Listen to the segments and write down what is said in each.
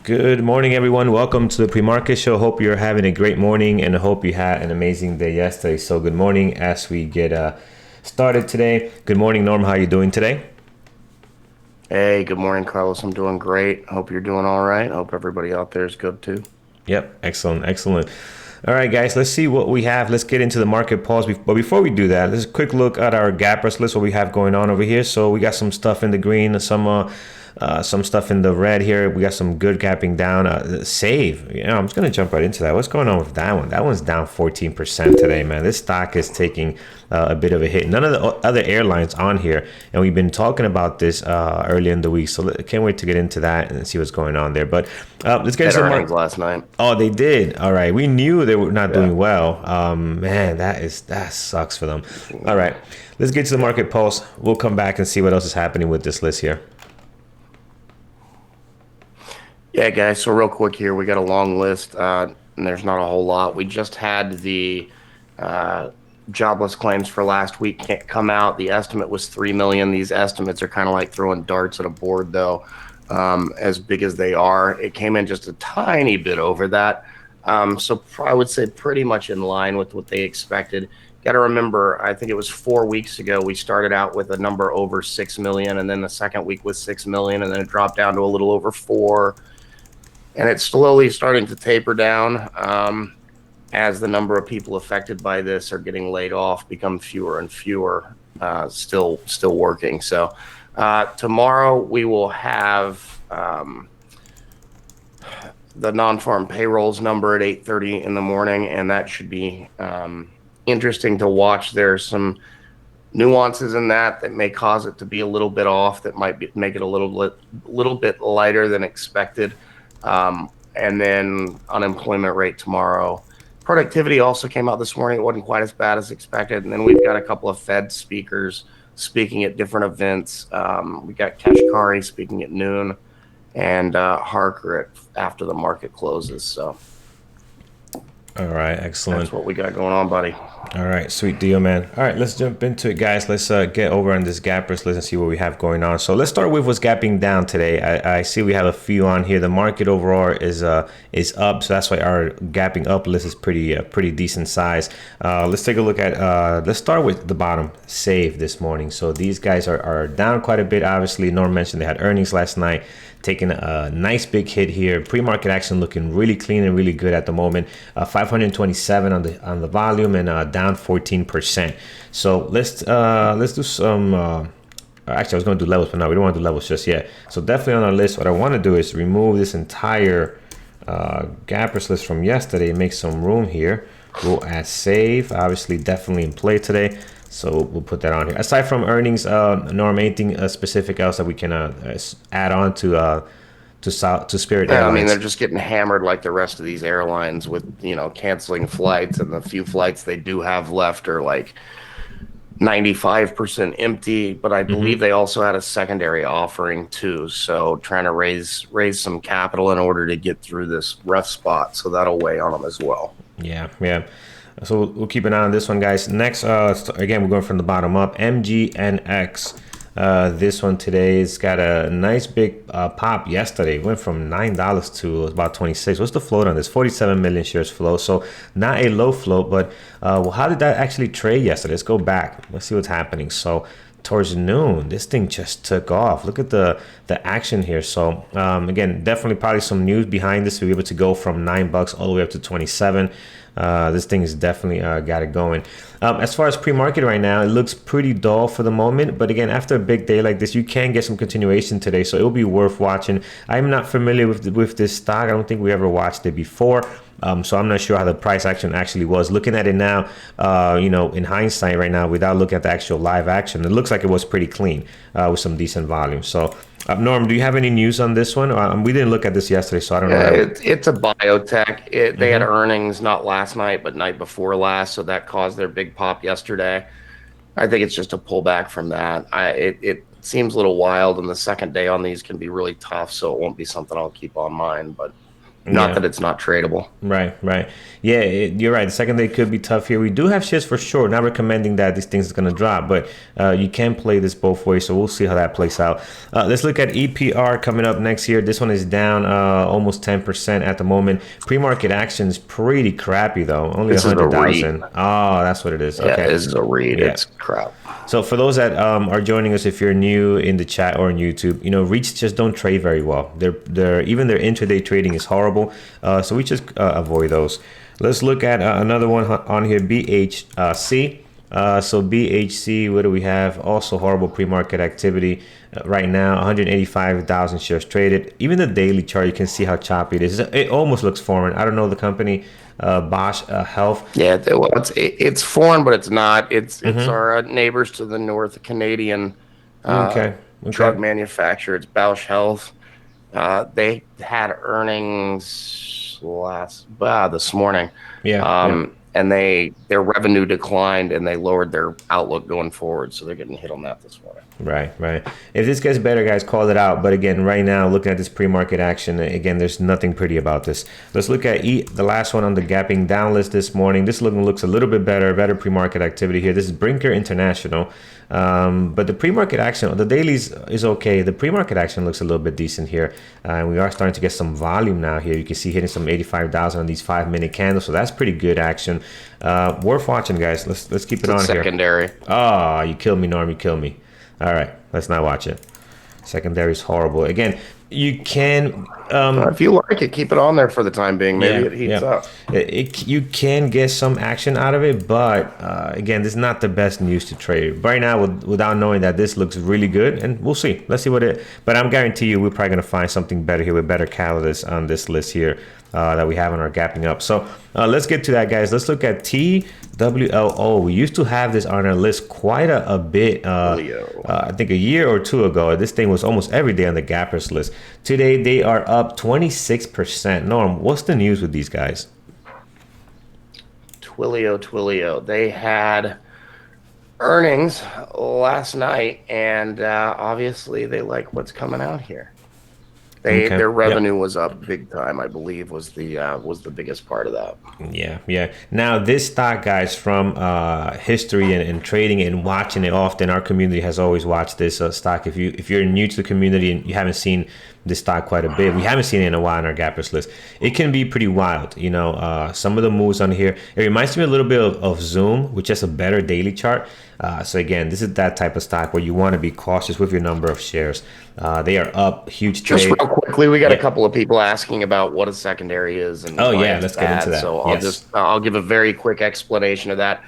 Good morning, everyone. Welcome to the pre-market show. Hope you're having a great morning and I hope you had an amazing day yesterday. So good morning as we get started today. Good morning, Norm. How are you doing today? Hey, good morning, Carlos. I'm doing great. Hope you're doing all right. Hope everybody out there is good too. Yep. Excellent. Excellent. All right, guys, let's see what we have. Let's get into the market pause. But before we do that, let's quick look at our gappers list, what we have going on over here. So we got some stuff in the green, some stuff in the red here. We got some good gapping down. Save, I'm just going to jump right into that. What's going on with that one? That one's down 14% today, man. This stock is taking a bit of a hit. None of the other airlines on here, and we've been talking about this early in the week, so can't wait to get into that and see what's going on there. But let's get into the earnings last night. Oh, they did. All right, we knew they were not doing well. Man, that sucks for them. All right, let's get to the market pulse. We'll come back and see what else is happening with this list here. Yeah, guys. So real quick here, we got a long list, and there's not a whole lot. We just had the jobless claims for last week come out. The estimate was 3 million. These estimates are kind of like throwing darts at a board, though. As big as they are, it came in just a tiny bit over that. So I would say pretty much in line with what they expected. Got to remember, I think it was 4 weeks ago, we started out with a number over 6 million, and then the second week was 6 million, and then it dropped down to a little over 4. And it's slowly starting to taper down as the number of people affected by this are getting laid off, become fewer and fewer, still working. So tomorrow we will have the non-farm payrolls number at 8:30 in the morning, and that should be interesting to watch. There's some nuances in that may cause it to be a little bit off, that might make it a little bit lighter than expected. And then unemployment rate tomorrow. Productivity also came out this morning. It wasn't quite as bad as expected. And then we've got a couple of Fed speakers speaking at different events. We got Kashkari speaking at noon and Harker after the market closes. So. All right, excellent. That's what we got going on, buddy. All right, sweet deal, man. All right, let's jump into it, guys. Let's get over on this gappers list and see what we have going on. So let's start with what's gapping down today. I see we have a few on here. The market overall is up, so that's why our gapping up list is pretty decent size. Let's take a look at. Let's start with the bottom. Save this morning. So these guys are down quite a bit. Obviously, Norm mentioned they had earnings last night, taking a nice big hit here. Pre-market action looking really clean and really good at the moment. 527 on the volume and down 14%. So let's do some. Actually, I was going to do levels, but no, we don't want to do levels just yet. So definitely on our list, what I want to do is remove this entire gappers list from yesterday and make some room here. We'll add save. Obviously, definitely in play today. So we'll put that on here. Aside from earnings, Norm, anything specific else that we can add on to Spirit Airlines? I mean, they're just getting hammered like the rest of these airlines with, canceling flights, and the few flights they do have left are like 95% empty. But I believe they also had a secondary offering too. So trying to raise some capital in order to get through this rough spot. So that'll weigh on them as well. Yeah. So we'll keep an eye on this one, guys. Next, again, we're going from the bottom up. MGNX. This one today has got a nice big pop yesterday. It went from $9 to about 26. What's the float on this? 47 million shares float. So not a low float, but how did that actually trade yesterday? Let's go back. Let's see what's happening. So towards noon, this thing just took off. Look at the action here. So again, definitely probably some news behind this to be able to go from $9 all the way up to 27. This thing has definitely got it going. As far as pre-market right now, it looks pretty dull for the moment. But again, after a big day like this, you can get some continuation today, so it'll be worth watching. I'm not familiar with this stock. I don't think we ever watched it before. So I'm not sure how the price action actually was. Looking at it now, in hindsight right now, without looking at the actual live action, it looks like it was pretty clean with some decent volume. So, Norm, do you have any news on this one? We didn't look at this yesterday, so I don't know. It's a biotech. They had earnings not last night, but night before last, so that caused their big pop yesterday. I think it's just a pullback from that. It seems a little wild, and the second day on these can be really tough, so it won't be something I'll keep on mind, but not Yeah. that it's not tradable. Right, right. Yeah, you're right. The second day could be tough here. We do have shares for sure. Not recommending that these things are going to drop, but you can play this both ways. So we'll see how that plays out. Let's look at EPR coming up next year. This one is down almost 10% at the moment. Pre-market action is pretty crappy though. Only This is a 100,000. REIT. Oh, that's what it is. Yeah, Okay. this is a REIT. Yeah. It's crap. So for those that are joining us, if you're new in the chat or on YouTube, REITs just don't trade very well. Even their intraday trading is horrible. So we just avoid those. Let's look at another one on here, BHC. So BHC, what do we have? Also horrible pre-market activity right now. 185,000 shares traded. Even the daily chart, you can see how choppy it is. It almost looks foreign. I don't know the company. Bosch Health. Yeah, well, it's foreign, but it's not. It's our neighbors to the north, Canadian Okay. drug manufacturer. It's Bausch Health. They had earnings this morning. Yeah. And their revenue declined, and they lowered their outlook going forward. So they're getting hit on that this morning. Right, right. If this gets better, guys, call it out. But again, right now, looking at this pre-market action, again, there's nothing pretty about this. Let's look at the last one on the gapping down list this morning. This looks a little bit better pre-market activity here. This is Brinker International. But the pre-market action, the dailies is okay. The pre-market action looks a little bit decent here. And we are starting to get some volume now here. You can see hitting some 85,000 on these 5-minute candles. So that's pretty good action. Worth watching, guys. Let's keep it on secondary. here. Oh, you killed me, Norm. You killed me. All right, let's not watch it. Secondary is horrible. Again, you can if you like it, keep it on there for the time being. Maybe it heats up. You can get some action out of it, but again, this is not the best news to trade right now. Without knowing that this looks really good, and we'll see. Let's see what it. But I'm guarantee you, we're probably gonna find something better here with better catalysts on this list here that we have on our gapping up. So let's get to that, guys. Let's look at TWLO. We used to have this on our list quite a bit. I think a year or two ago. This thing was almost every day on the gappers list. Today they are up 26%. Norm, what's the news with these guys? Twilio. They had earnings last night, and obviously they like what's coming out here. Their revenue was up big time, I believe, was the biggest part of that. Yeah. Now this stock, guys, from history and trading and watching it often, our community has always watched this stock. If you're new to the community and you haven't seen this stock quite a bit, we haven't seen it in a while on our gappers list. It can be pretty wild, some of the moves on here. It reminds me a little bit of Zoom, which is a better daily chart. So again, this is that type of stock where you want to be cautious with your number of shares. They are up huge trade. Just real quickly, we got a couple of people asking about what a secondary is and let's get into that. So I'll give a very quick explanation of that.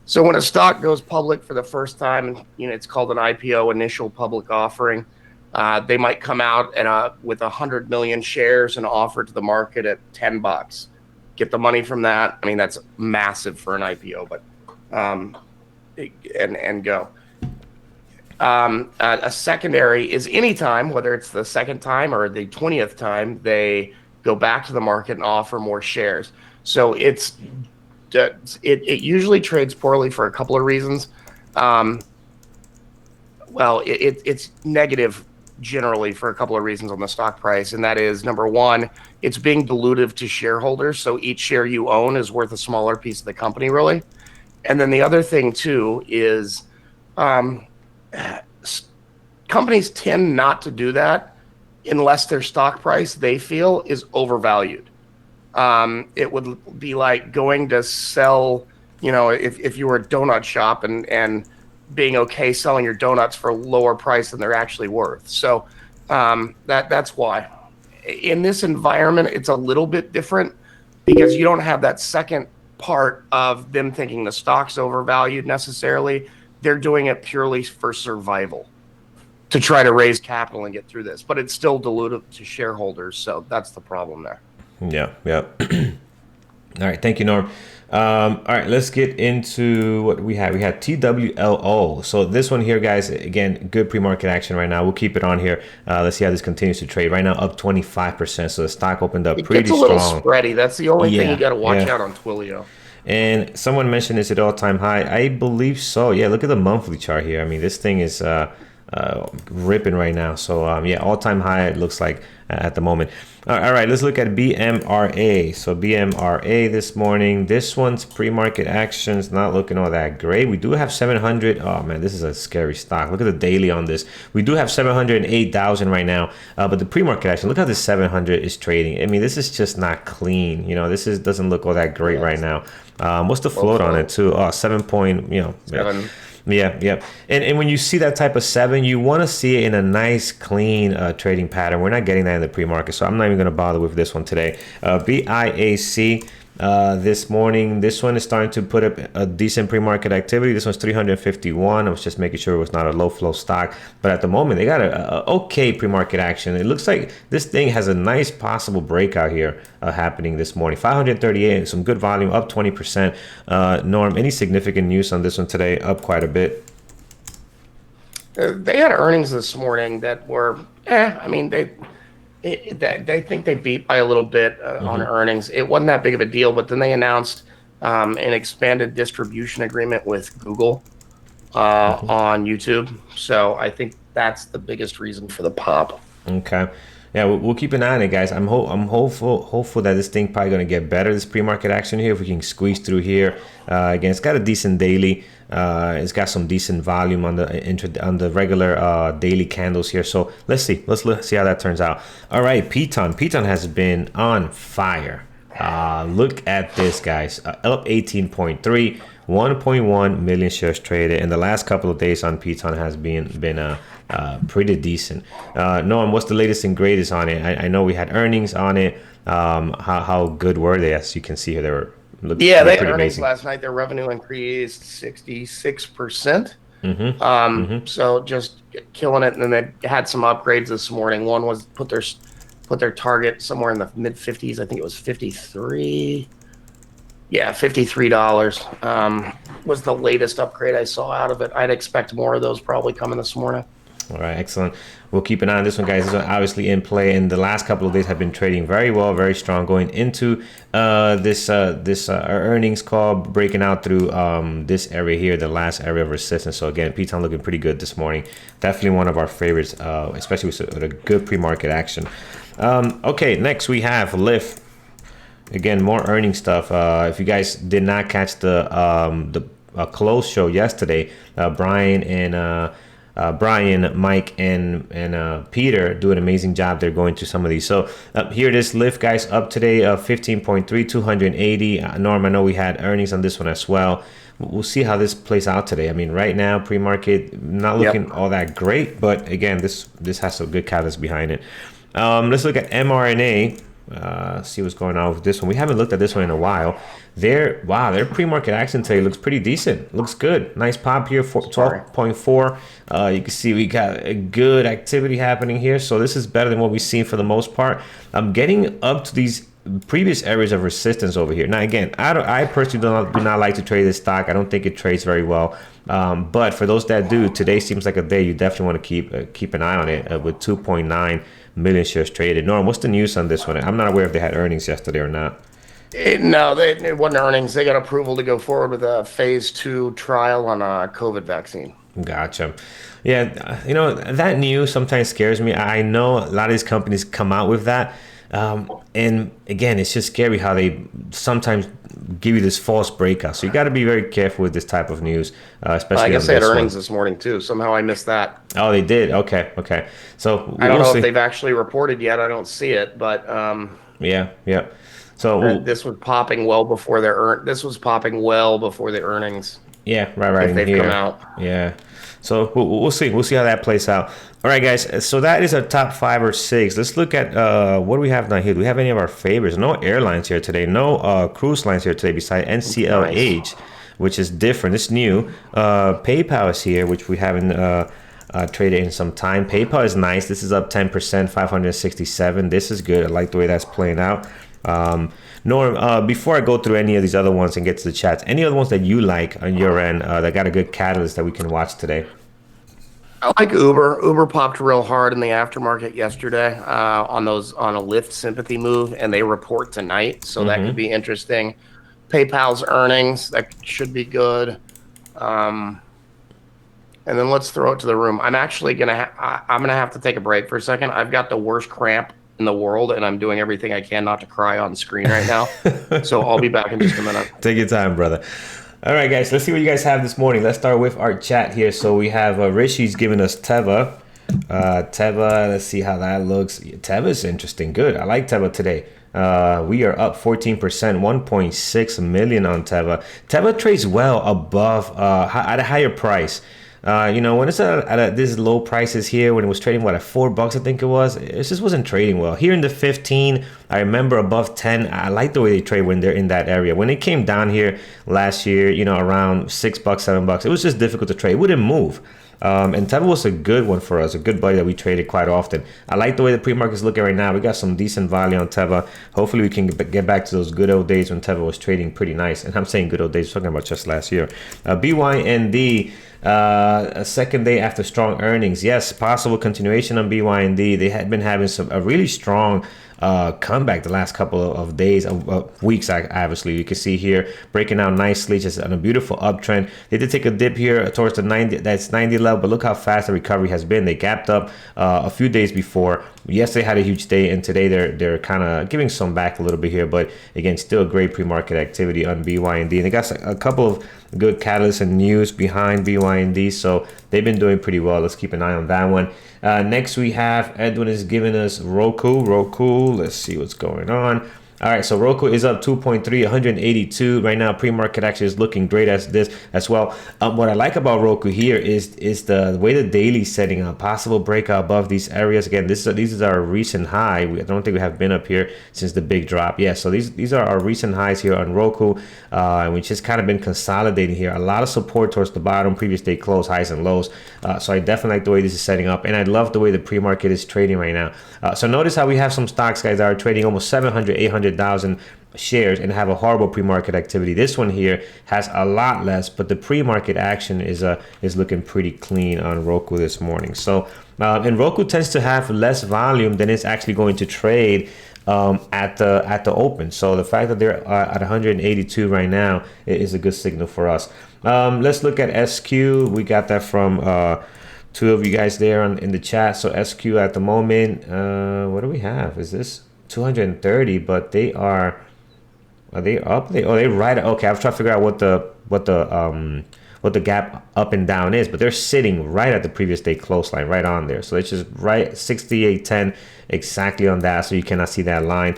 So when a stock goes public for the first time, it's called an IPO, initial public offering. They might come out and with 100 million shares and offer to the market at $10. Get the money from that. I mean, that's massive for an IPO, but and go. A secondary is any time, whether it's the second time or the 20th time, they go back to the market and offer more shares. So it usually trades poorly for a couple of reasons. It's negative generally for a couple of reasons on the stock price, and that is, number one, it's being dilutive to shareholders. So each share you own is worth a smaller piece of the company, really. And then the other thing too is companies tend not to do that unless their stock price, they feel, is overvalued. It would be like going to sell, if you were a donut shop and being okay selling your donuts for a lower price than they're actually worth. So that's why. In this environment, it's a little bit different because you don't have that second part of them thinking the stock's overvalued necessarily. They're doing it purely for survival to try to raise capital and get through this, but it's still dilutive to shareholders. So that's the problem there. Yeah, yeah. All right, thank you, Norm. All right, let's get into what we had. We had TWLO. So this one here, guys, again, good pre-market action right now. We'll keep it on here. Let's see how this continues to trade. Right now, up 25%. So the stock opened up It gets pretty a little strong. spready. That's the only thing you Yeah, got to watch yeah. out on Twilio. And someone mentioned it's at all-time high. I believe so. Yeah, look at the monthly chart here. I mean, this thing is ripping right now. So yeah, all-time high. It looks like at the moment. All right, let's look at BMRA. So BMRA this morning. This one's pre-market actions not looking all that great. We do have 700. Oh man, this is a scary stock. Look at the daily on this. We do have 708,000 right now. But the pre-market action. Look how this 700 is trading. I mean, this is just not clean. You know, this is doesn't look all that great Yeah, right now. What's the low float on it flow. too? Oh, 7 point. You know. Yeah. 7. Yeah, yeah. And when you see that type of seven, you want to see it in a nice, clean trading pattern. We're not getting that in the pre-market, so I'm not even going to bother with this one today. BIAC this morning, this one is starting to put up a decent pre-market activity. This one's 351. I was just making sure it was not a low flow stock, but at the moment they got a okay pre-market action. It looks like this thing has a nice possible breakout here happening this morning. 538, some good volume, up 20%. Norm, any significant news on this one today? Up quite a bit. They had earnings this morning that were, I mean, they think they beat by a little bit on earnings. It wasn't that big of a deal, but then they announced an expanded distribution agreement with Google on YouTube. So I think that's the biggest reason for the pop. Okay. Yeah, we'll keep an eye on it, guys. I'm hopeful that this thing probably gonna get better. This pre-market action here, if we can squeeze through here. Again, it's got a decent daily. It's got some decent volume on the regular daily candles here. So let's see. Let's see how that turns out. All right, Piton. Piton has been on fire. Look at this, guys. Up 18.3. 1.1 million shares traded, and the last couple of days on Piton has been pretty decent. Noam, what's the latest and greatest on it? I know we had earnings on it. How good were they? As you can see here, they were Yeah, they had pretty earnings amazing. last night. Their revenue increased 66%. Mm-hmm. Mm-hmm. So just killing it. And then they had some upgrades this morning. One was put their target somewhere in the mid 50s. I think it was 53. Yeah, $53 was the latest upgrade I saw out of it. I'd expect more of those probably coming this morning. All right, excellent. We'll keep an eye on this one, guys. This one obviously in play, and the last couple of days have been trading very well, very strong, going into this earnings call, breaking out through this area here, the last area of resistance. So again, Piton looking pretty good this morning. Definitely one of our favorites, especially with a good pre-market action. Okay, next we have Lyft. Again, more earning stuff. If you guys did not catch the close show yesterday, Brian, Mike, and Peter do an amazing job. They're going through some of these. So here it is. Lyft, guys, up today 15.3, 280. Norm, I know we had earnings on this one as well. We'll see how this plays out today. I mean, right now, pre-market not looking Yep. all that great, but again, this has some good catalyst behind it. Let's look at mRNA. See what's going on with this one. We haven't looked at this one in a while. Their pre-market action today looks pretty decent. Looks good. Nice pop here for 12.4. You can see we got a good activity happening here. So this is better than what we've seen for the most part. I'm getting up to these previous areas of resistance over here. Now again, I personally do not like to trade this stock. I don't think it trades very well. But for those that do, today seems like a day you definitely want to keep an eye on it with 2.9 million shares traded. Norm, what's the news on this one? I'm not aware if they had earnings yesterday or not. No, it wasn't earnings. They got approval to go forward with a phase 2 trial on a COVID vaccine. Gotcha. Yeah, that news sometimes scares me. I know a lot of these companies come out with that. And again, it's just scary how they sometimes give you this false breakout. So you got to be very careful with this type of news, especially I guess on they had this earnings one. this morning too. Somehow I missed that. Oh, they did. Okay, okay. So I don't we'll know if see. they've actually reported yet. I don't see it, but Yeah, yeah. So this was popping well before their This was popping well before the earnings. Yeah, right if in they've come here. out. Yeah. So we'll see. We'll see how that plays out. All right, guys. So that is our top 5 or 6. Let's look at what do we have down here. Do we have any of our favorites? No airlines here today. No cruise lines here today besides Nice. NCLH, which is different. It's new. PayPal is here, which we haven't traded in some time. PayPal is nice. This is up 10%, 567. This is good. I like the way that's playing out. Norm, before I go through any of these other ones and get to the chats, any other ones that you like on your end that got a good catalyst that we can watch today? I like Uber. Uber popped real hard in the aftermarket yesterday on a Lyft sympathy move, and they report tonight, so that could be interesting. PayPal's earnings, that should be good. Um, and then let's throw it to the room. I'm gonna have to take a break for a second. I've got the worst cramp in the world, and I'm doing everything I can not to cry on screen right now. So I'll be back in just a minute. Take your time, brother. All right, guys, let's see what you guys have this morning. Let's start with our chat here. So we have Rishi's giving us Teva. Teva, let's see how that looks. Teva is interesting. Good. I like Teva today. We are up 14%, 1.6 million on Teva. Teva trades well above at a higher price. When it's at this low prices here, when it was trading at $4, I think it just wasn't trading well. Here in the 15, I remember above 10. I like the way they trade when they're in that area. When it came down here last year, around $6, $7, it was just difficult to trade. It wouldn't move. And Teva was a good one for us, a good buddy that we traded quite often. I like the way the pre-market is looking right now. We got some decent value on Teva. Hopefully we can get back to those good old days when Teva was trading pretty nice. And I'm saying good old days, talking about just last year. BYND, a second day after strong earnings. Yes, possible continuation on BYND. They had been having a really strong comeback the last couple of days, weeks. Obviously, you can see here breaking out nicely, just on a beautiful uptrend. They did take a dip here towards the 90 level, but look how fast the recovery has been. They gapped up a few days before. Yesterday had a huge day, and today they're kind of giving some back a little bit here, but again, still great pre-market activity on BYND. And they got a couple of good catalysts and news behind BYND, so they've been doing pretty well. Let's keep an eye on that one. Next we have Edwin is giving us Roku. Let's see what's going on. All right, so Roku is up 2.3, 182 right now. Pre-market actually is looking great as well. What I like about Roku here is the way the daily setting up, possible breakout above these areas. Again, these are our recent high. I don't think we have been up here since the big drop. Yeah, so these are our recent highs here on Roku, and we just kind of been consolidating here. A lot of support towards the bottom, previous day close, highs and lows. So I definitely like the way this is setting up, and I love the way the pre-market is trading right now. So notice how we have some stocks, guys, that are trading almost 700,000 shares and have a horrible pre-market activity. This one here has a lot less, but the pre-market action is looking pretty clean on Roku this morning. So and Roku tends to have less volume than it's actually going to trade at the open. So the fact that they're at 182 right now is a good signal for us. Let's look at SQ. We got that from two of you guys there in the chat. So SQ at the moment, what do we have? Is this 230? But are they up? They right. Okay, I was trying to figure out what the gap up and down is, but they're sitting right at the previous day close line, right on there. So it's just right 68.10 exactly on that. So you cannot see that line.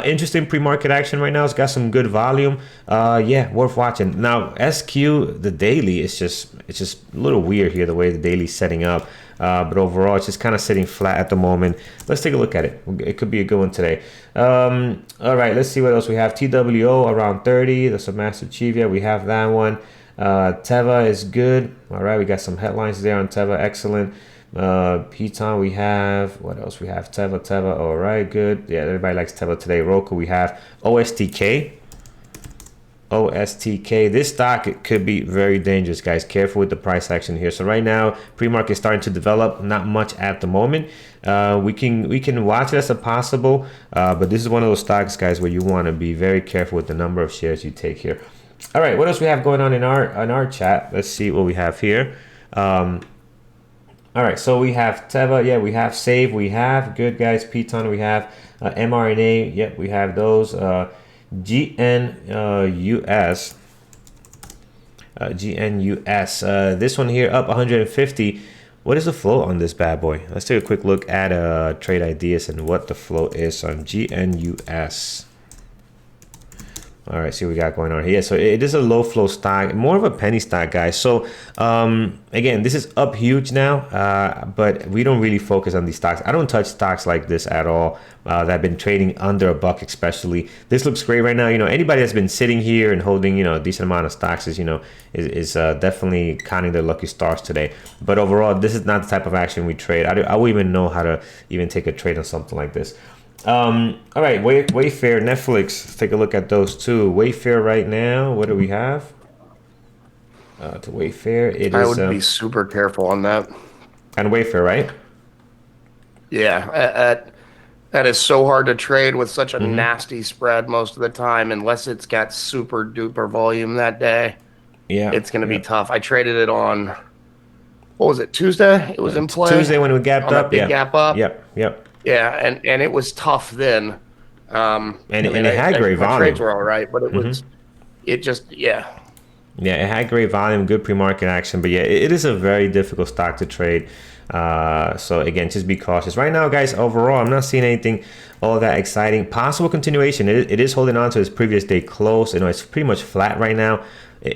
Interesting pre-market action right now. It's got some good volume. Yeah, worth watching. Now SQ, the daily, it's just a little weird here the way the daily's setting up. But overall, it's just kind of sitting flat at the moment. Let's take a look at it. It could be a good one today. All right, let's see what else we have. TWO around 30. That's a Master Chivia. We have that one. Teva is good. All right, we got some headlines there on Teva. Excellent. Piton, we have, what else we have? Teva. All right, good. Yeah, everybody likes Teva today. Roku, we have OSTK. This stock, it could be very dangerous, guys. Careful with the price action here. So right now, pre-market is starting to develop. Not much at the moment. We can watch it as a possible, but this is one of those stocks, guys, where you want to be very careful with the number of shares you take here. All right, what else we have going on in our chat? Let's see what we have here. All right, so we have Teva, yeah, we have Save, we have good, guys. Piton, we have mRNA, yep, we have those. GNUS. This one here up 150. What is the flow on this bad boy? Let's take a quick look at trade ideas and what the flow is on GNUS. All right, see what we got going on here. Yeah, so it is a low flow stock, more of a penny stock, guys. So again, this is up huge now, but we don't really focus on these stocks. I don't touch stocks like this at all that have been trading under a buck, especially. This looks great right now. Anybody that's been sitting here and holding, a decent amount of stocks is definitely counting their lucky stars today. But overall, this is not the type of action we trade. I wouldn't even know how to even take a trade on something like this. All right, Wayfair, Netflix. Let's take a look at those two. Wayfair right now. What do we have? To Wayfair, it I is would be super careful on that. on Wayfair, right? Yeah, that is so hard to trade with such a nasty spread most of the time, unless it's got super duper volume that day. Yeah, It's going to be yeah. tough. I traded it on, what was it, Tuesday? It was in play Tuesday when we gapped on that up. big Yep, gap up. yep, yep. Yeah, and it was tough then. And I mean, and it had great my trades volume. were all right, but it just, yeah. Yeah, it had great volume, good pre-market action, but yeah, it is a very difficult stock to trade. So again, just be cautious. Right now, guys, overall, I'm not seeing anything all that exciting. Possible continuation. It is holding on to its previous day close. It's pretty much flat right now.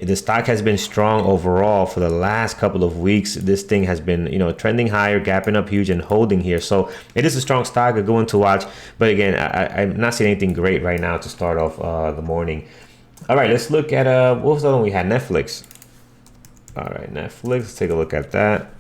The stock has been strong overall for the last couple of weeks. This thing has been, trending higher, gapping up huge and holding here. So it is a strong stock, a good one to watch. But again, I'm not seeing anything great right now to start off the morning. All right, let's look at what was the other one we had? Netflix. All right, Netflix. Let's take a look at that.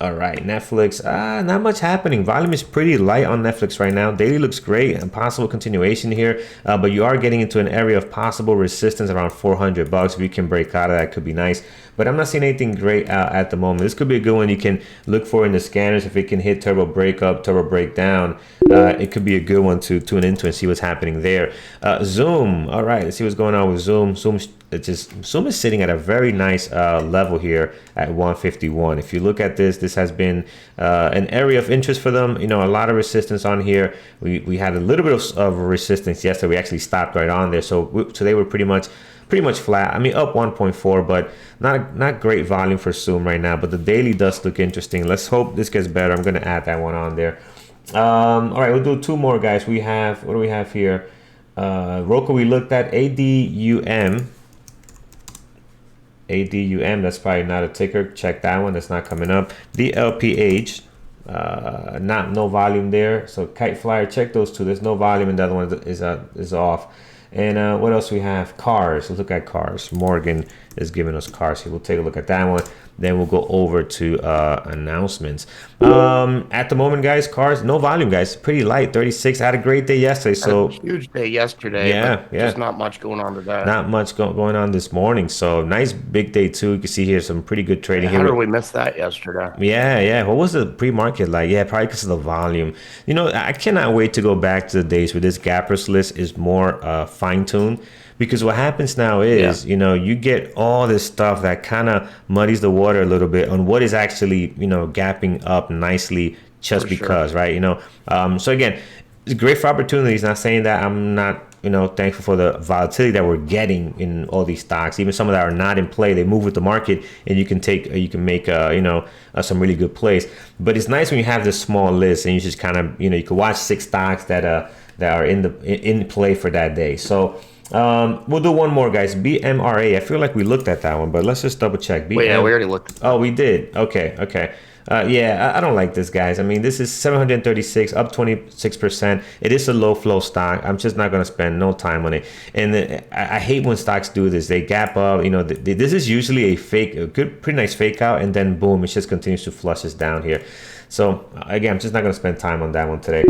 All right, Netflix. Not much happening. Volume is pretty light on Netflix right now. Daily looks great and possible continuation here, but you are getting into an area of possible resistance around $400. If you can break out of that, could be nice. But I'm not seeing anything great at the moment. This could be a good one you can look for in the scanners. If it can hit turbo break up, turbo break down, it could be a good one to tune into and see what's happening there. Zoom. All right, let's see what's going on with Zoom. Zoom is sitting at a very nice level here at 151. If you look at this has been an area of interest for them. A lot of resistance on here. We had a little bit of resistance yesterday. We actually stopped right on there. So today we're pretty much flat. I mean, up 1.4, but not great volume for Zoom right now. But the daily does look interesting. Let's hope this gets better. I'm going to add that one on there. All right, we'll do two more, guys. What do we have here? Roku, we looked at ADUM. ADUM, that's probably not a ticker. Check that one. That's not coming up. DLPH, no volume there. So Kite Flyer, check those two. There's no volume, and the other one is off. And what else we have? Cars. Let's look at cars. Morgan is giving us cars here. We'll take a look at that one. Then we'll go over to announcements. At the moment, guys, cars, no volume, guys. Pretty light, 36. I had a great day yesterday. So huge day yesterday. Yeah, but just not much going on today. Not much going on this morning. So nice big day too. You can see here some pretty good trading How here. did we miss that yesterday? Yeah. What was the pre-market like? Yeah, probably because of the volume. I cannot wait to go back to the days where this gappers list is more fine-tuned. Because what happens now is, you get all this stuff that kind of muddies the water a little bit on what is actually, gapping up nicely just because, sure. Right? So again, it's great for opportunities. Not saying that I'm not, thankful for the volatility that we're getting in all these stocks. Even some of that are not in play. They move with the market, and you can make, some really good plays. But it's nice when you have this small list, and you just kind of, you can watch 6 stocks that are in play for that day. So. We'll do one more, guys. BMRA. I feel like we looked at that one, but let's just double check. Well, yeah, we already looked at that. Oh, we did. Okay. Yeah, I don't like this, guys. I mean, this is 736, up 26%. It is a low flow stock. I'm just not going to spend no time on it. And I hate when stocks do this. They gap up. This is usually a pretty nice fake out, and then boom, it just continues to flush us down here. So again, I'm just not going to spend time on that one today.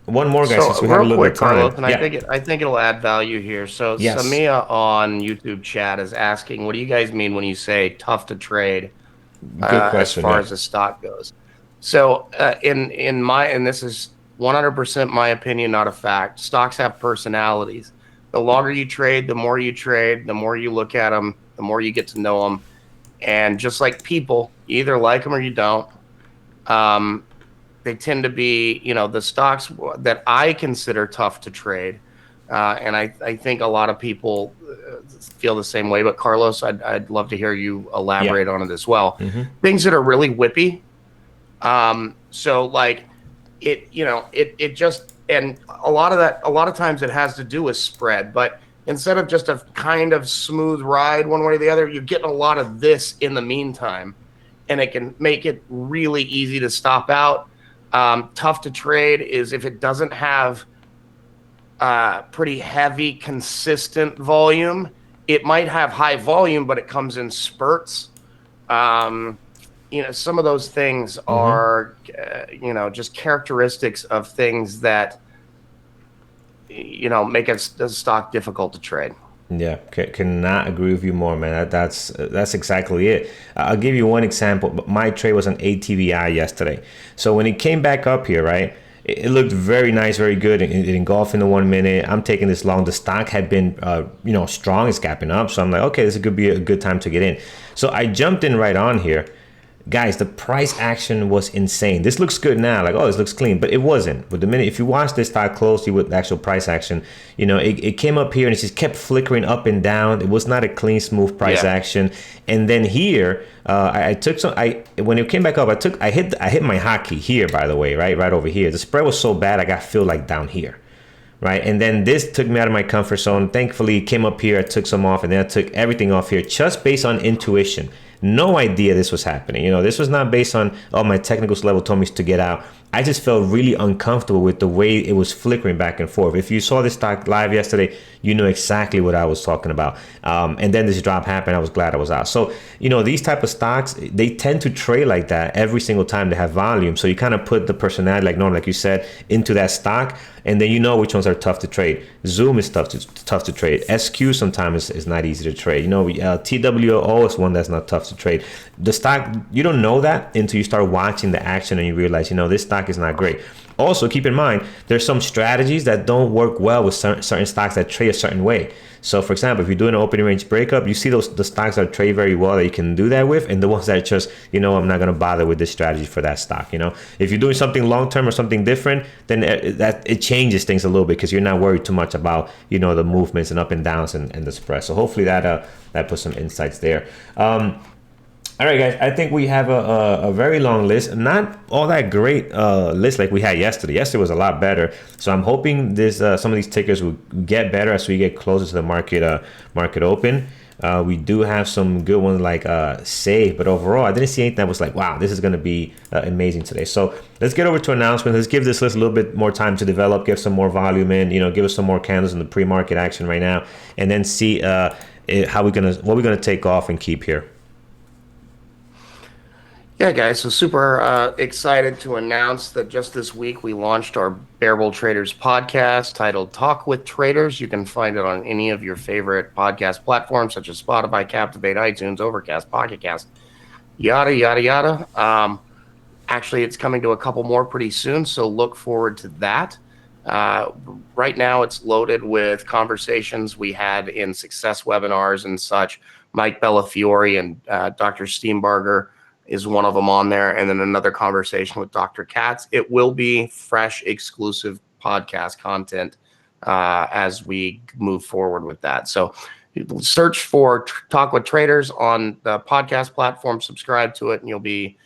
One more, guys, since we have a little bit of time. Carlos, and I think it'll add value here. So yes. Samia on YouTube chat is asking, what do you guys mean when you say tough to trade? Good question, as far as the stock goes. So and this is 100% my opinion, not a fact. Stocks have personalities. The longer you trade, the more you trade, the more you look at them, the more you get to know them. And just like people, you either like them or you don't. They tend to be, the stocks that I consider tough to trade. And I think a lot of people feel the same way. But Carlos, I'd love to hear you elaborate on it as well. Mm-hmm. Things that are really whippy. So like it just and a lot of times it has to do with spread, but instead of just a kind of smooth ride one way or the other, you're getting a lot of this in the meantime, and it can make it really easy to stop out. Tough to trade is if it doesn't have pretty heavy, consistent volume. It might have high volume, but it comes in spurts. Um, some of those things Mm-hmm. are, just characteristics of things that, make a stock difficult to trade. Yeah, cannot agree with you more, man. That's exactly it. I'll give you one example. My trade was on ATVI yesterday. So when it came back up here, right, it looked very nice, very good. It engulfed in the 1 minute. I'm taking this long. The stock had been, strong. It's gapping up. So I'm like, okay, this could be a good time to get in. So I jumped in right on here. Guys, the price action was insane. This looks good now, like, oh, this looks clean, but it wasn't. But the minute, if you watch this stock closely with the actual price action, it came up here and it just kept flickering up and down. It was not a clean, smooth price Yeah. action. And then here, I took some. When it came back up, I hit my hotkey here, by the way, right over here. The spread was so bad, I got filled like down here. Right, and then this took me out of my comfort zone. Thankfully, it came up here. I took some off, and then I took everything off here just based on intuition. No idea this was happening. This was not based on, oh, my technical level told me to get out. I just felt really uncomfortable with the way it was flickering back and forth. If you saw this stock live yesterday, you know exactly what I was talking about. And then this drop happened. I was glad I was out. So, these type of stocks, they tend to trade like that every single time they have volume. So you kind of put the personality, like Norm, like you said, into that stock, and then you know which ones are tough to trade. Zoom is tough to trade. SQ sometimes is not easy to trade. TWO is one that's not tough to trade. The stock, you don't know that until you start watching the action and you realize, this stock is not great. Also, keep in mind, there's some strategies that don't work well with certain stocks that trade a certain way. So, for example, if you're doing an opening range breakup, you see the stocks that trade very well that you can do that with, and the ones that just, I'm not going to bother with this strategy for that stock. If you're doing something long term or something different, then it changes things a little bit because you're not worried too much about, the movements and up and downs and the spread. So hopefully that puts some insights there. All right, guys. I think we have a very long list. Not all that great list like we had yesterday. Yesterday was a lot better. So I'm hoping this some of these tickers will get better as we get closer to the market open. We do have some good ones like Save, but overall, I didn't see anything that was like, wow, this is going to be amazing today. So let's get over to announcements. Let's give this list a little bit more time to develop, give some more volume in, give us some more candles in the pre-market action right now, and then see what we're gonna take off and keep here. Yeah, guys. So super excited to announce that just this week we launched our Bearable Traders podcast titled Talk with Traders. You can find it on any of your favorite podcast platforms such as Spotify, Captivate, iTunes, Overcast, Pocket Cast, yada, yada, yada. Actually, it's coming to a couple more pretty soon, so look forward to that. Right now, it's loaded with conversations we had in success webinars and such. Mike Bellafiore and Dr. Steenbarger is one of them on there, and then another conversation with Dr. Katz. It will be fresh, exclusive podcast content as we move forward with that. So search for Talk with Traders on the podcast platform, subscribe to it, and you'll be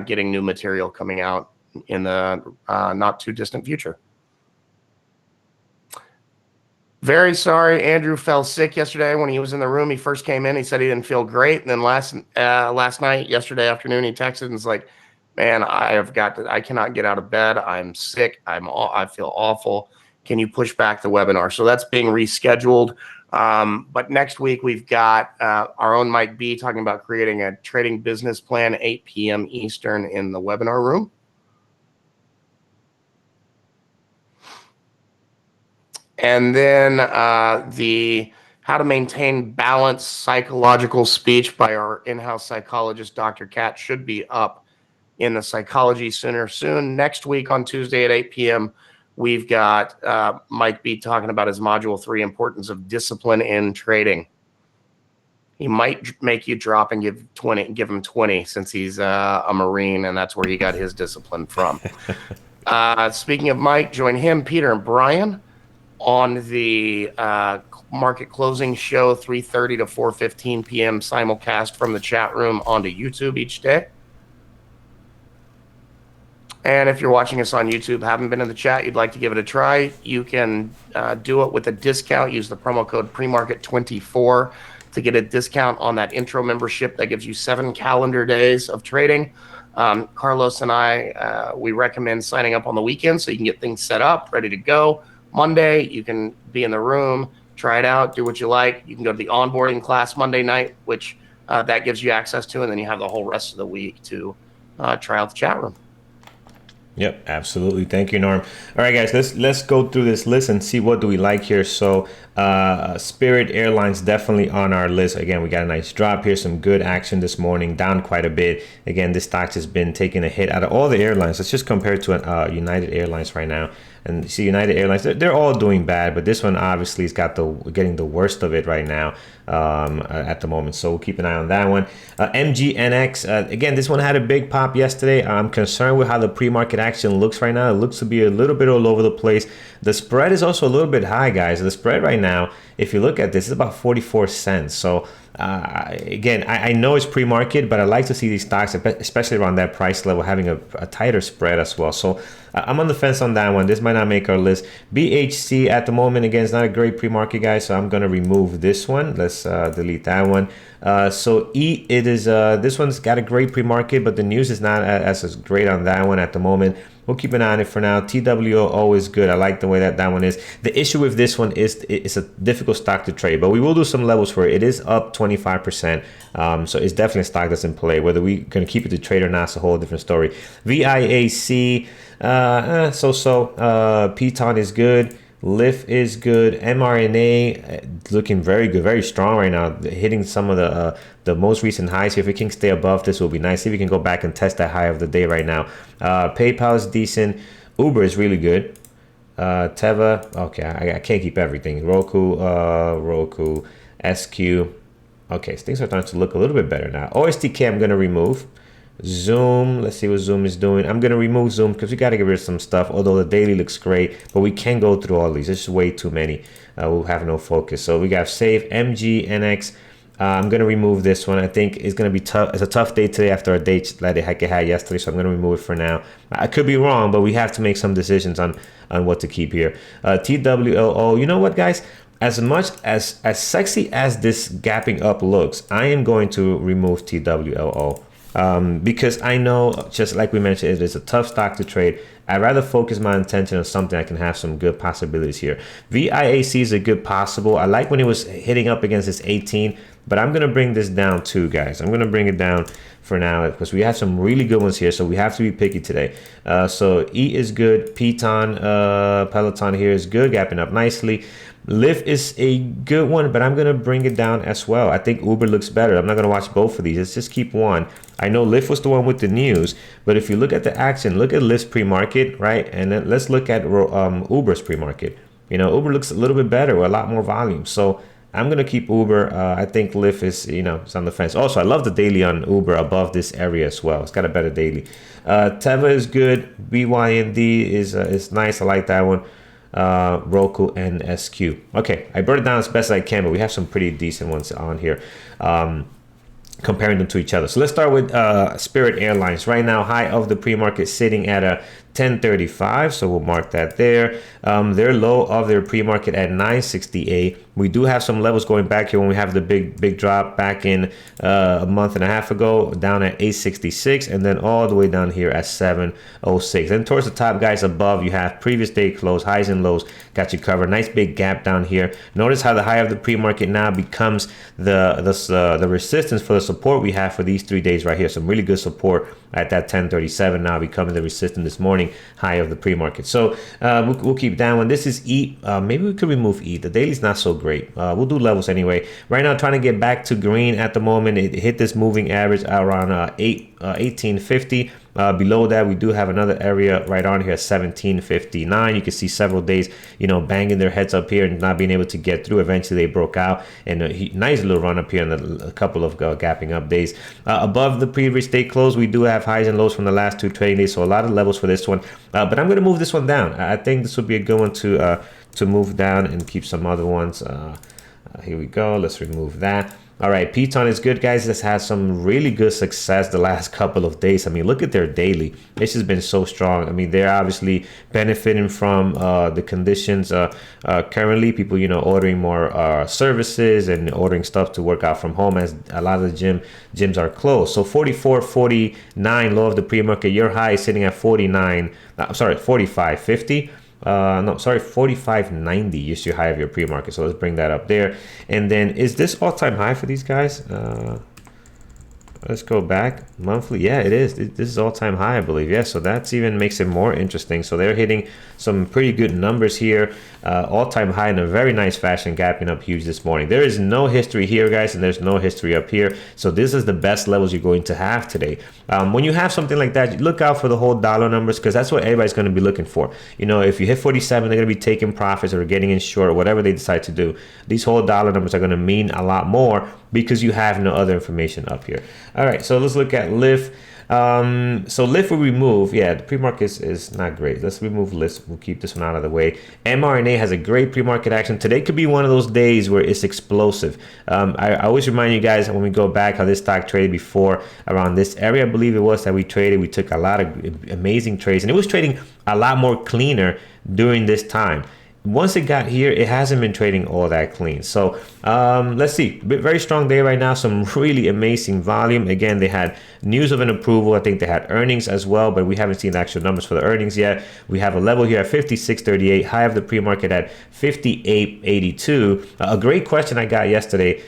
getting new material coming out in the not too distant future. Very sorry, Andrew fell sick yesterday when he was in the room. He first came in, he said he didn't feel great, and then last night, yesterday afternoon, he texted and was like, "Man, I cannot get out of bed. I'm sick. I feel awful. Can you push back the webinar?" So that's being rescheduled. But next week we've got our own Mike B talking about creating a trading business plan, 8 p.m. Eastern in the webinar room. And then the How to Maintain Balanced Psychological Speech by our in-house psychologist, Dr. Katz, should be up in the Psychology Center soon. Next week on Tuesday at 8 p.m., we've got Mike B talking about his Module 3, Importance of Discipline in Trading. He might make you drop and give him 20 since he's a Marine, and that's where he got his discipline from. Speaking of Mike, join him, Peter, and Brian on the market closing show, 3:30 to 4:15 p.m. simulcast from the chat room onto YouTube each day. And if you're watching us on YouTube, haven't been in the chat, you'd like to give it a try, you can do it with a discount. Use the promo code premarket24 to get a discount on that intro membership that gives you 7 calendar days of trading. Carlos and I, we recommend signing up on the weekend so you can get things set up, ready to go. Monday, you can be in the room, try it out, do what you like. You can go to the onboarding class Monday night, which that gives you access to, and then you have the whole rest of the week to try out the chat room. Yep, absolutely. Thank you, Norm. All right, guys, let's go through this list and see what do we like here. So, Spirit Airlines definitely on our list. Again, we got a nice drop here, some good action this morning, down quite a bit. Again, this stock has been taking a hit out of all the airlines. Let's just compare it to United Airlines right now. And you see United Airlines, they're all doing bad, but this one obviously has got getting the worst of it right now at the moment. So we'll keep an eye on that one. MGNX, again, this one had a big pop yesterday. I'm concerned with how the pre-market action looks right now. It looks to be a little bit all over the place. The spread is also a little bit high, guys. The spread right now, if you look at this, is about 44 cents. So again, I know it's pre-market, but I like to see these stocks, especially around that price level, having a tighter spread as well. So I'm on the fence on that one. This might not make our list. BHC at the moment, again, it's not a great pre-market, guys, so I'm going to remove this one. Let's delete that one. So E, it is this one's got a great pre-market, but the news is not as great on that one at the moment. We'll keep an eye on it for now. TWO is good. I like the way that one is. The issue with this one is it's a difficult stock to trade, but we will do some levels for it. It is up 25%. So it's definitely a stock that's in play. Whether we can keep it to trade or not is a whole different story. VIAC, Piton is good. LIF is good. mRNA looking very good, very strong right now, hitting some of the most recent highs here. If we can stay above this, will be nice. See if we can go back and test that high of the day right now. PayPal is decent. Uber is really good. Teva, okay, I can't keep everything. Roku, SQ. Okay, so things are starting to look a little bit better now. OSTK I'm going to remove. Zoom, let's see what Zoom is doing. I'm going to remove Zoom because we got to get rid of some stuff, although the daily looks great, but we can't go through all these. There's just way too many. We'll have no focus. So we got Save, MGNX. I'm going to remove this one. I think it's going to be tough. It's a tough day today after a day that it had yesterday, so I'm going to remove it for now. I could be wrong, but we have to make some decisions on what to keep here. TWLO, you know what, guys? As much as sexy as this gapping up looks, I am going to remove TWLO. Because I know, just like we mentioned, it is a tough stock to trade. I'd rather focus my attention on something I can have some good possibilities here. VIAC is a good possible. I like when it was hitting up against this 18, but I'm going to bring this down too, guys. I'm going to bring it down for now because we have some really good ones here, so we have to be picky today. So E is good. Peloton here is good, gapping up nicely. Lyft is a good one, but I'm going to bring it down as well. I think Uber looks better. I'm not going to watch both of these. Let's just keep one. I know Lyft was the one with the news, but if you look at the action, look at Lyft's pre-market, right? And then let's look at Uber's pre-market. You know, Uber looks a little bit better with a lot more volume. So I'm going to keep Uber. I think Lyft is, it's on the fence. Also, I love the daily on Uber above this area as well. It's got a better daily. Teva is good. BYND is nice. I like that one. Roku and SQ. Okay, I brought it down as best I can, but we have some pretty decent ones on here. Comparing them to each other. So let's start with Spirit Airlines. Right now, high of the pre-market sitting at a 1035, so we'll mark that there. Their low of their pre-market at 968. We do have some levels going back here when we have the big drop back in a month and a half ago, down at 866, and then all the way down here at 706. Then towards the top, guys, above you have previous day close, highs and lows, got you covered. Nice big gap down here. Notice how the high of the pre-market now becomes the resistance for the support we have for these 3 days right here. Some really good support at that 1037 now becoming the resistance this morning, high of the pre-market. So we'll keep that one. This is E. Maybe we could remove E. The daily's not so great. We'll do levels anyway. Right now, trying to get back to green at the moment. It hit this moving average around 1850. Below that, we do have another area right on here at 1759. You can see several days, banging their heads up here and not being able to get through. Eventually, they broke out, and a nice little run up here in a couple of gapping up days. Above the previous day close, we do have highs and lows from the last 2 trading days, so a lot of levels for this one. But I'm going to move this one down. I think this would be a good one to move down and keep some other ones. Here we go. Let's remove that. All right, Piton is good, guys. This has some really good success the last couple of days. I mean, look at their daily. It's just been so strong. I mean, they're obviously benefiting from the conditions currently. People, ordering more services and ordering stuff to work out from home, as a lot of the gyms are closed. So 44.49 low of the pre-market. Your high is sitting at 49. I'm sorry, 45.50. No, sorry, 45.90 is your high of your pre-market. So let's bring that up there. And then is this all-time high for these guys? Let's go back monthly. Yeah, it is. This is all-time high, I believe. Yeah, so that's even makes it more interesting. So they're hitting some pretty good numbers here. All-time high in a very nice fashion, gapping up huge this morning. There is no history here, guys, and there's no history up here. So this is the best levels you're going to have today. When you have something like that, look out for the whole dollar numbers, because that's what everybody's going to be looking for. If you hit 47, they're going to be taking profits or getting in short or whatever they decide to do. These whole dollar numbers are going to mean a lot more because you have no other information up here. All right, so let's look at LIF. So LIF will remove, yeah, the pre-market is not great. Let's remove LIF. We'll keep this one out of the way. mRNA has a great pre-market action. Today could be one of those days where it's explosive. I always remind you guys when we go back how this stock traded before around this area. I believe it was that we traded. We took a lot of amazing trades, and it was trading a lot more cleaner during this time. Once it got here, it hasn't been trading all that clean. So let's see. Very strong day right now. Some really amazing volume. Again, they had news of an approval. I think they had earnings as well, but we haven't seen the actual numbers for the earnings yet. We have a level here at 56.38, high of the pre-market at 58.82. A great question I got yesterday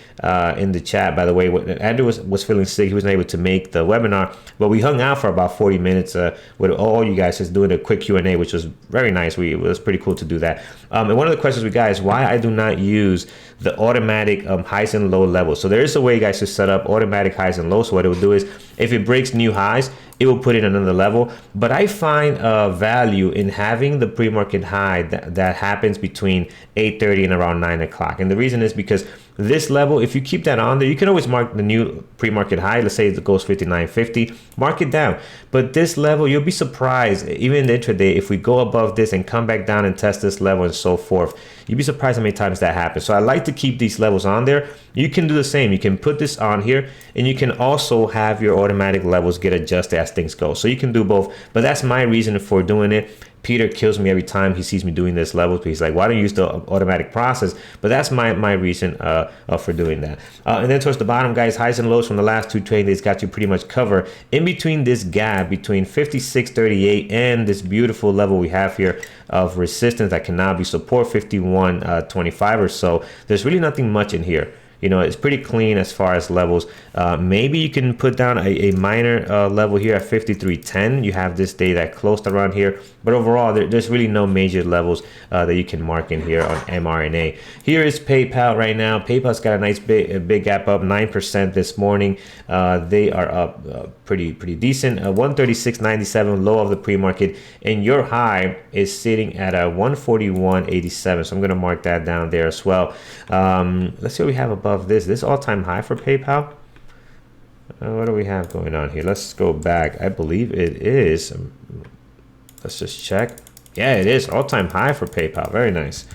in the chat, by the way. Andrew was feeling sick. He wasn't able to make the webinar, but we hung out for about 40 minutes with all you guys, just doing a quick Q&A, which was very nice. It was pretty cool to do that. And one of the questions we got is why I do not use the automatic highs and low levels. So there is a way, guys, to set up automatic highs and lows. So what it will do is if it breaks new highs, it will put in another level. But I find value in having the pre-market high that happens between 8:30 and around 9 o'clock. And the reason is because this level, if you keep that on there, you can always mark the new pre-market high. Let's say it goes 59.50, mark it down. But this level, you'll be surprised, even in the intraday, if we go above this and come back down and test this level and so forth, you'd be surprised how many times that happens. So I like to keep these levels on there. You can do the same. You can put this on here, and you can also have your automatic levels get adjusted as things go. So you can do both, but that's my reason for doing it. Peter kills me every time he sees me doing this level. He's like, why don't you use the automatic process? But that's my reason for doing that. And then towards the bottom, guys, highs and lows from the last two trading days got you pretty much covered. In between this gap between 56.38 and this beautiful level we have here of resistance that can now be support 51.25 or so, there's really nothing much in here. It's pretty clean as far as levels. Maybe you can put down a minor level here at 53.10. You have this day that closed around here, but overall there's really no major levels that you can mark in here on mRNA. Here is PayPal right now. PayPal's got a nice big gap up 9% this morning. They are up pretty decent. 136.97 low of the pre-market, and your high is sitting at a 141.87. So I'm gonna mark that down there as well. Let's see what we have above this all-time high for PayPal. What do we have going on here? Let's go back. I believe it is. Let's just check. Yeah, it is all-time high for PayPal. Very nice.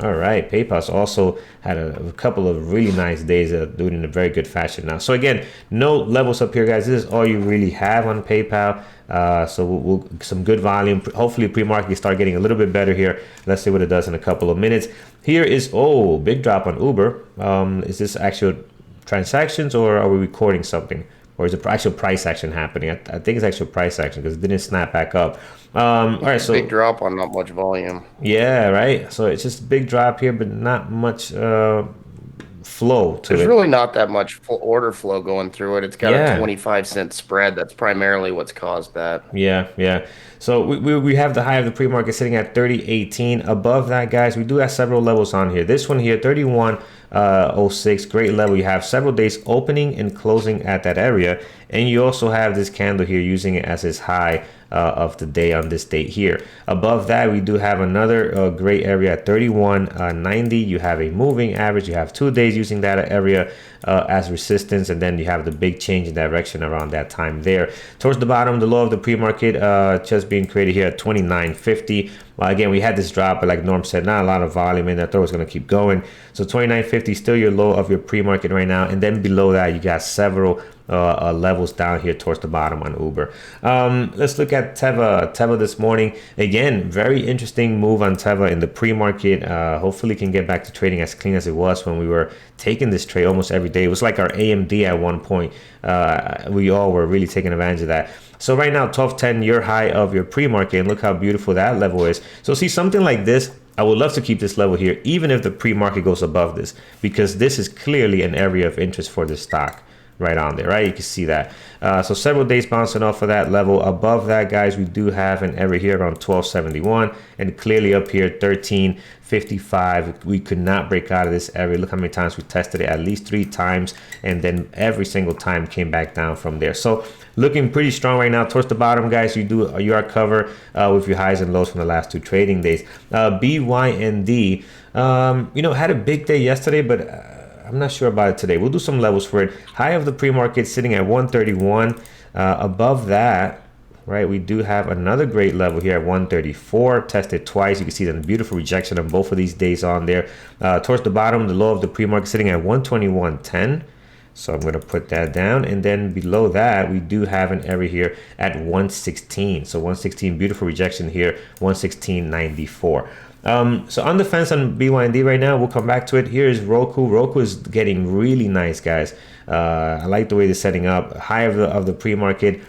All right, PayPal's also had a couple of really nice days doing it in a very good fashion now. So again, no levels up here, guys. This is all you really have on PayPal. So we'll some good volume. Hopefully pre-market will start getting a little bit better here. Let's see what it does in a couple of minutes. Here is, big drop on Uber. Is this actual transactions, or are we recording something? Or is it actual price action happening? I think it's actual price action because it didn't snap back up. All right, so big drop on not much volume. Yeah, right. So it's just a big drop here, but not much flow to it. There's really not that much full order flow going through it. It's got a 25-cent spread. That's primarily what's caused that. Yeah. So we have the high of the pre-market sitting at 30.18. Above that, guys, we do have several levels on here. This one here, 31.06, great level. You have several days opening and closing at that area, and you also have this candle here using it as its high of the day on this date here. Above that, we do have another great area at 31.90. You have a moving average. You have 2 days using that area as resistance, and then you have the big change in direction around that time there. Towards the bottom, the low of the pre-market just being created here at 29.50. Well, again, we had this drop, but like Norm said, not a lot of volume in there. I thought it was going to keep going. So 29.50 still your low of your pre-market right now. And then below that, you got several levels down here towards the bottom on Uber. Let's look at Teva. Teva this morning, again, very interesting move on Teva in the pre-market. Hopefully can get back to trading as clean as it was when we were taking this trade almost every day. It was like our AMD at one point. We all were really taking advantage of that. So right now, 1210, your high of your pre-market, and look how beautiful that level is. So see, something like this, I would love to keep this level here, even if the pre-market goes above this, because this is clearly an area of interest for this stock right on there, right? You can see that. So several days bouncing off of that level. Above that, guys, we do have an area here around 1271, and clearly up here 1355. We could not break out of this area. Look how many times we tested it, at least 3 times, and then every single time came back down from there. So looking pretty strong right now towards the bottom, guys. You are covered with your highs and lows from the last 2 trading days. BYND, had a big day yesterday, but I'm not sure about it today. We'll do some levels for it. High of the pre-market sitting at 131. Above that, right, we do have another great level here at 134. Tested twice. You can see the beautiful rejection on both of these days on there. Towards the bottom, the low of the pre-market sitting at 121.10. So I'm going to put that down. And then below that, we do have an area here at 116. So 116, beautiful rejection here, 116.94. So on the fence on BYND right now, we'll come back to it. Here is Roku. Roku is getting really nice, guys. I like the way they're setting up. High of the pre-market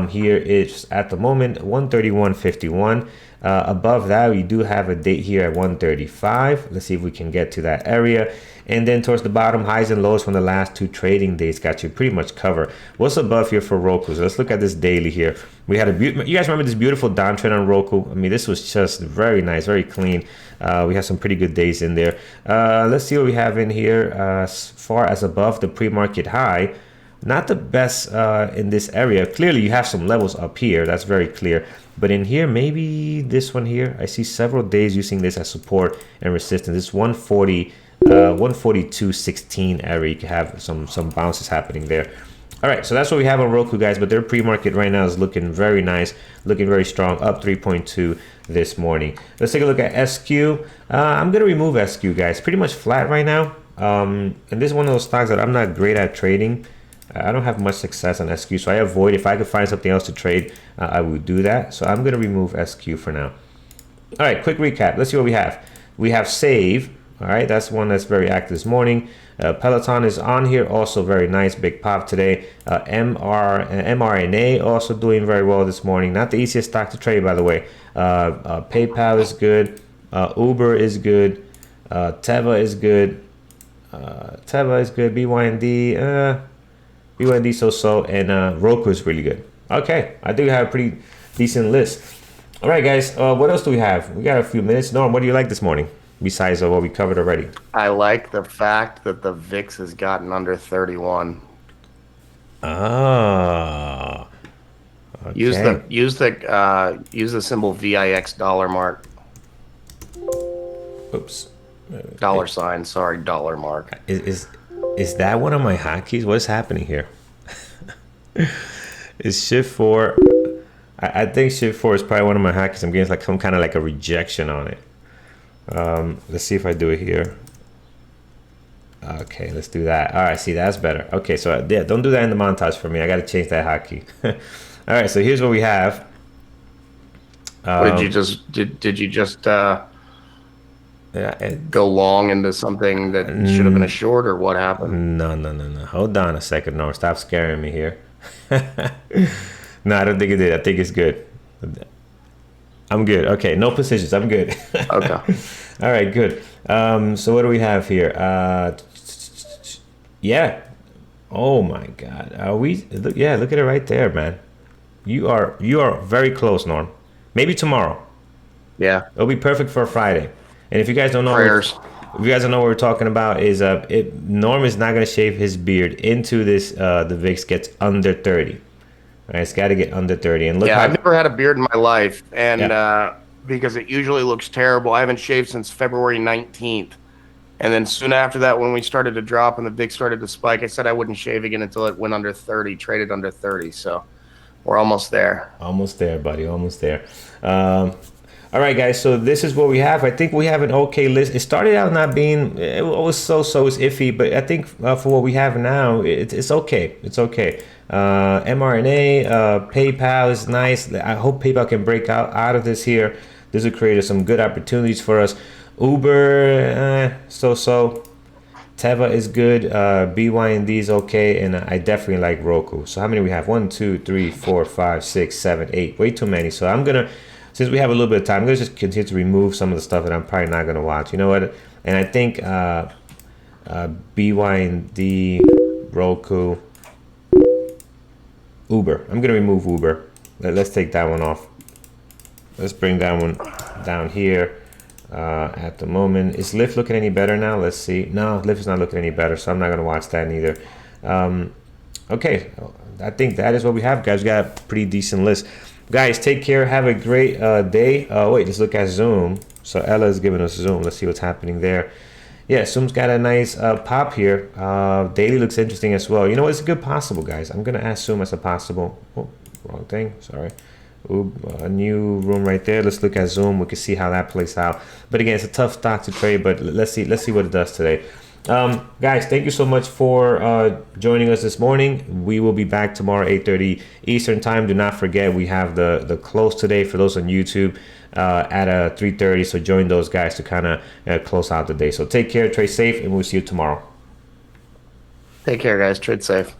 here is at the moment 131.51. Above that, we do have a date here at 135. Let's see if we can get to that area. And then towards the bottom, highs and lows from the last 2 trading days got you pretty much covered. What's above here for Roku? So let's look at this daily here. We had you guys remember this beautiful downtrend on Roku? I mean, this was just very nice, very clean. We have some pretty good days in there. Let's see what we have in here as far as above the pre-market high. Not the best in this area. Clearly, you have some levels up here. That's very clear. But in here, maybe this one here, I see several days using this as support and resistance. This 142.16 area. You can have some bounces happening there. All right, so that's what we have on Roku, guys. But their pre-market right now is looking very nice, looking very strong, up 3.2 this morning. Let's take a look at SQ. I'm going to remove SQ, guys. Pretty much flat right now. And this is one of those stocks that I'm not great at trading. I don't have much success on SQ, so I avoid. If I could find something else to trade, I would do that. So I'm going to remove SQ for now. All right, quick recap. Let's see what we have. We have Save. All right, that's one that's very active this morning. Peloton is on here, also very nice, big pop today. mRNA also doing very well this morning. Not the easiest stock to trade, by the way. PayPal is good. Uber is good. Teva is good. BYND. BYND so-so, and Roku is really good. Okay, I think we have a pretty decent list. All right, guys, what else do we have? We got a few minutes. Norm, what do you like this morning, besides what we covered already? I like the fact that the VIX has gotten under 31. Ah, okay. Use the symbol VIX dollar mark. Oops. Dollar sign, sorry, dollar mark. Is that one of my hotkeys? What's happening here? Is shift 4? I think shift 4 is probably one of my hotkeys. I'm getting like some kind of like a rejection on it. Let's see if I do it here. Okay, let's do that. All right, see, that's better. Okay, so yeah, don't do that in the montage for me. I got to change that hotkey. All right, so here's what we have. What did you just go long into something that should have been a short, or what happened? No. Hold on a second, Norm. Stop scaring me here. No, I don't think it did. I think it's good. I'm good. Okay, no positions. I'm good. Okay. All right, good. So what do we have here? Yeah. Oh my God. Are we? Yeah, look at it right there, man. You are very close, Norm. Maybe tomorrow. Yeah. It'll be perfect for a Friday. And if you guys don't know, Prayers. if you guys don't know what we're talking about, is Norm is not going to shave his beard into this. The VIX gets under 30. All right, it's got to get under 30. And look, yeah, I've never had a beard in my life, and because it usually looks terrible. I haven't shaved since February 19th, and then soon after that, when we started to drop and the VIX started to spike, I said I wouldn't shave again until it went under 30, traded under 30. So we're almost there. Almost there, buddy. Almost there. All right, guys. So this is what we have. I think we have an okay list. It started out not being. It was so. It's iffy, but I think for what we have now, it's okay. It's okay. mRNA, PayPal is nice. I hope PayPal can break out of this here. This will create some good opportunities for us. Uber, so. Teva is good. BYND is okay, and I definitely like Roku. So how many we have? 1, 2, 3, 4, 5, 6, 7, 8. Way too many. So I'm gonna, since we have a little bit of time, I'm gonna just continue to remove some of the stuff that I'm probably not gonna watch. You know what? And I think BYND, Roku, Uber. I'm gonna remove Uber. Let's take that one off. Let's bring that one down here. At the moment, is Lyft looking any better now? Let's see. No, Lyft is not looking any better, so I'm not gonna watch that neither. Okay, I think that is what we have, guys. We got a pretty decent list. Guys, take care. Have a great day. Wait, let's look at Zoom. So Ella is giving us Zoom. Let's see what's happening there. Yeah, Zoom's got a nice pop here. Daily looks interesting as well. You know, it's a good possible, guys. I'm gonna add Zoom as a possible. Oh, wrong thing. Sorry. Ooh, a new room right there. Let's look at Zoom. We can see how that plays out. But again, it's a tough stock to trade, but let's see what it does today. Guys, thank you so much for joining us this morning. We will be back tomorrow 8:30 Eastern time. Do not forget, we have the close today for those on YouTube at 3:30. So join those guys to kind of close out the day. So take care, trade safe, and we'll see you tomorrow. Take care, guys. Trade safe.